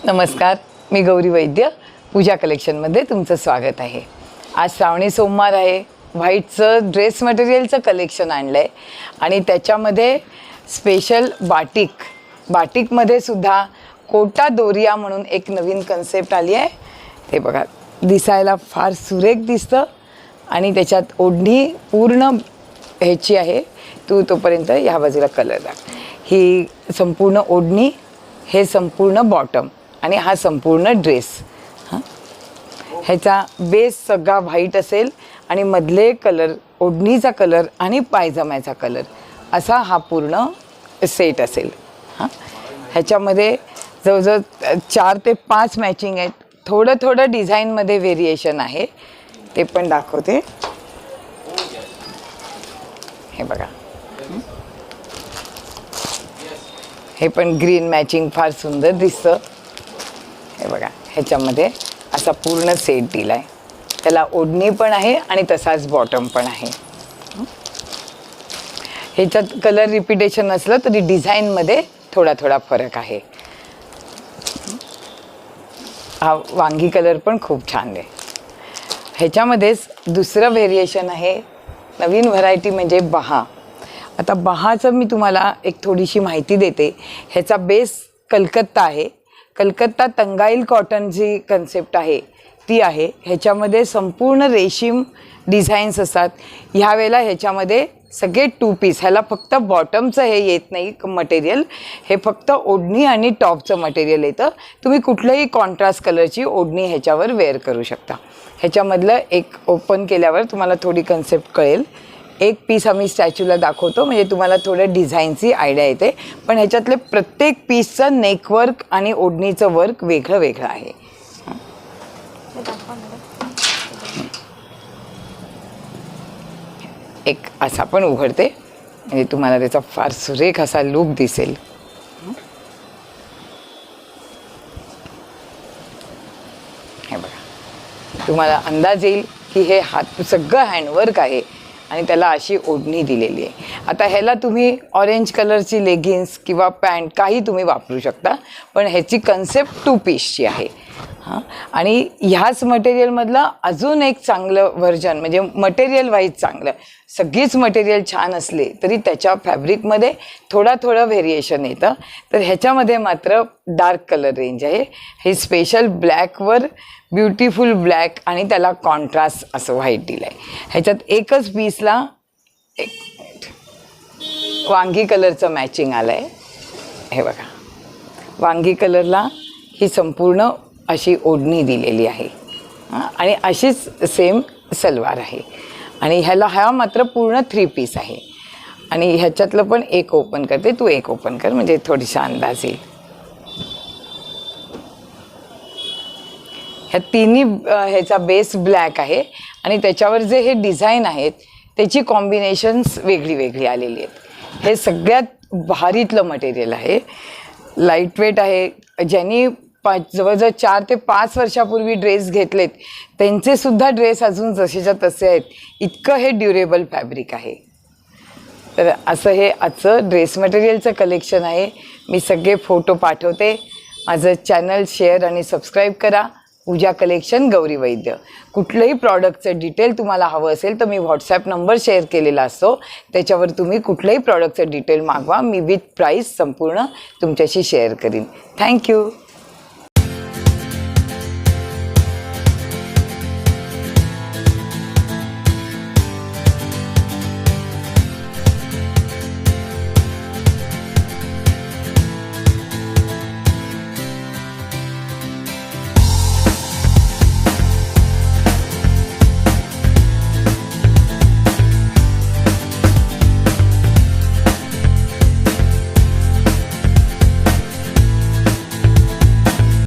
नमस्कार, मी गौरी वैद्य. पूजा कलेक्शनमध्ये तुमचं स्वागत आहे. आज श्रावणी सोमवार आहे. व्हाईटचं ड्रेस मटेरियलचं कलेक्शन आणलं आहे आणि त्याच्यामध्ये स्पेशल बाटिकमध्ये सुद्धा कोटा दोरिया म्हणून एक नवीन कन्सेप्ट आली आहे. ते बघा, दिसायला फार सुरेख दिसतं आणि त्याच्यात ओढणी पूर्ण ह्याची आहे. तोपर्यंत ह्या बाजूला कलर दाख. ही संपूर्ण ओढणी, हे संपूर्ण बॉटम आणि हा संपूर्ण ड्रेस. ह्याचा बेस सगळा व्हाईट असेल आणि मधले कलर, ओढणीचा कलर आणि पायजम्याचा कलर असा हा पूर्ण सेट असेल. ह्याच्यामध्ये जवळजवळ 4 ते 5 मॅचिंग आहेत. थोडं डिझाईनमध्ये व्हेरिएशन आहे, ते पण दाखवते. हे बघा, हे पण ग्रीन मॅचिंग फार सुंदर दिसतं. हे बघा, ह्याच्यामध्ये असा पूर्ण सेट दिला आहे. त्याला ओढणी पण आहे आणि तसाच बॉटम पण आहे. ह्याच्यात कलर रिपिटेशन असलं तरी डिझाईनमध्ये थोडा फरक आहे. हा वांगी कलर पण खूप छान आहे. ह्याच्यामध्येच दुसरं व्हेरिएशन आहे, नवीन व्हरायटी म्हणजे बहा. आता बहाचं मी तुम्हाला एक थोडीशी माहिती देते. ह्याचा बेस कलकत्ता आहे. कलकत्ता तंगाईल कॉटन जी कन्सेप्ट आहे ती आहे. ह्याच्यामध्ये संपूर्ण रेशीम डिझाईन्स असतात. ह्या वेळेला ह्याच्यामध्ये सगळे 2 पीस. ह्याला फक्त बॉटमचं हे येत नाही मटेरियल, हे फक्त ओढणी आणि टॉपचं मटेरियल येतं. तुम्ही कुठल्याही कॉन्ट्रास्ट कलरची ओढणी ह्याच्यावर वेअर करू शकता. ह्याच्यामधलं एक ओपन केल्यावर तुम्हाला थोडी कन्सेप्ट कळेल. एक पीस आम्ही स्टॅच्यूला दाखवतो म्हणजे तुम्हाला थोडं डिझाईनची आयडिया येते. पण ह्याच्यातले प्रत्येक पीसचं नेकवर्क आणि ओढणीचं वर्क वेगळं आहे. एक असा पण उघडते म्हणजे तुम्हाला त्याचा फार सुरेख असा लुक दिसेल. हे बघा, तुम्हाला अंदाज येईल की हे हात सगळं हँडवर्क आहे आणि त्याला अशी ओढणी दिलेली आहे. आता ह्याला तुम्ही ऑरेंज कलरची लेगिन्स किंवा पॅन्ट काही तुम्ही वापरू शकता, पण ह्याची कन्सेप्ट 2 पीसची आहे. आणि ह्याच मटेरियलमधलं अजून एक चांगलं व्हर्जन म्हणजे मटेरियल वाईज चांगलं. सगळीच मटेरियल छान असले तरी त्याच्या फॅब्रिकमध्ये थोडं व्हेरिएशन येतं. तर ह्याच्यामध्ये मात्र डार्क कलर रेंज आहे. हे स्पेशल ब्लॅकवर ब्युटिफुल ब्लॅक आणि त्याला कॉन्ट्रास्ट असं व्हाईट दिलं आहे. ह्याच्यात एकच पीसला वांगी कलरचं मॅचिंग आलं आहे. हे बघा, वांगी कलरला ही संपूर्ण अशी ओढणी दिलेली आहे आणि अशीच सेम सलवार आहे. आणि ह्याला हा मात्र पूर्ण 3 पीस आहे. आणि ह्याच्यातलं पण एक ओपन करते, तू एक ओपन कर म्हणजे थोडीसा अंदाज येईल. ह्या तिन्ही ह्याचा बेस ब्लॅक आहे आणि त्याच्यावर जे हे डिझाईन आहेत त्याची कॉम्बिनेशन्स वेगळी आलेली आहेत. हे सगळ्यात भारीतलं मटेरियल आहे. लाईटवेट आहे. ज्यांनी जवळजवळ 4 ते 5 वर्षापूर्वी ड्रेस घेतलेत त्यांचे सुद्धा ड्रेस अजून जसेच्या तसे आहेत. इतकं हे ड्युरेबल फॅब्रिक आहे. तर असं हे आजचं ड्रेस मटेरियलचं कलेक्शन आहे. मी सगळे फोटो पाठवते. माझं चॅनल शेअर आणि सबस्क्राईब करा. पूजा कलेक्शन गौरी वैद्य. कुठलंही प्रॉडक्टचं डिटेल तुम्हाला हवं असेल तर मी व्हॉट्सॲप नंबर शेअर केलेला असतो, त्याच्यावर तुम्ही कुठल्याही प्रॉडक्टचं डिटेल मागवा. मी विथ प्राईस संपूर्ण तुमच्याशी शेअर करीन. थँक्यू.